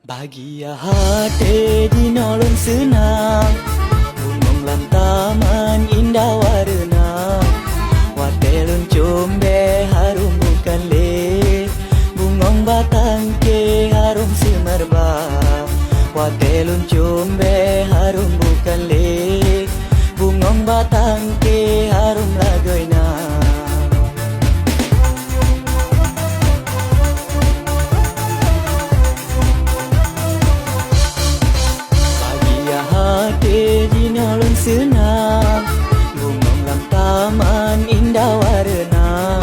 Bahagia hati di nolong senang, gunung lam taman indah warna. Watelun combe harum bukan le, bungong batang ke harum semerbak. Watelun combe harum bukan le, bungong batang ke harum lagoina. Hati di nolong senang, gunung lam taman indah warna.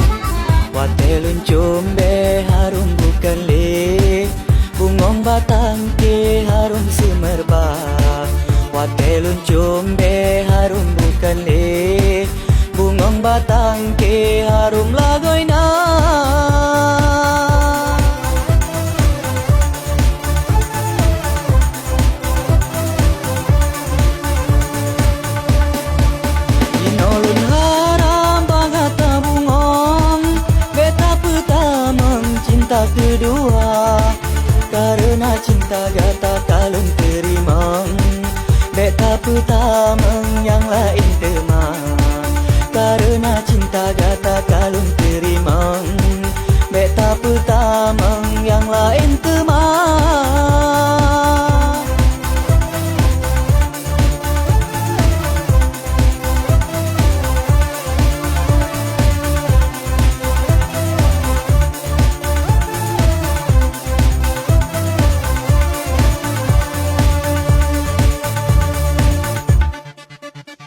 Watelun combe harum bukan le, bungong batang ke harum semerbak. Watelun combe harum bukan le, bungong batang ke harum lagoina. Cinta kedua, karena cinta gata kalun terima. Beta pertama yang lain teman, karena cinta gata kalun terima. Beta pertama yang lain teman.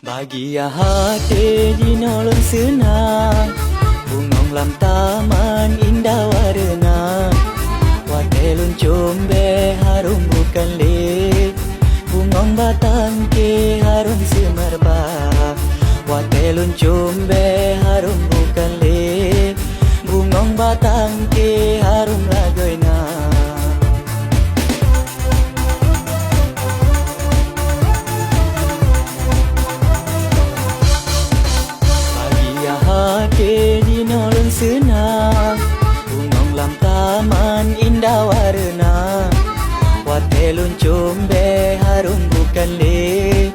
Bahagia hati di nolong senang, bungong lam taman indah warna. Watelun combe harum bukan le, bungong batang ke harum semerbak. Watelun combe harum bukan le, bungong batang ke harum lagoina. Hati di nolong senang, gunung lam taman indah warna. Watelun combe harum bukan le,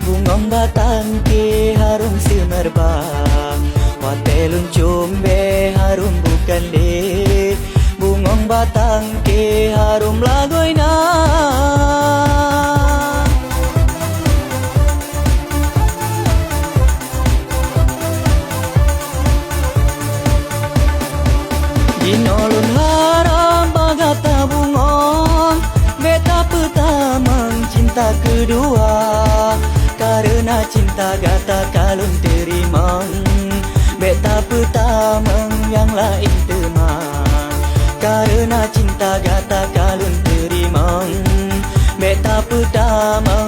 bungong batang ke harum semerbak. Watelun combe harum bukan le, bungong batang ke harum lagoina. Inolon haram bagata bungong, beta pertama cinta kedua, karena cinta gata kalun terima. Beta pertama yang lain teman, karena cinta gata kalun terima. Beta pertama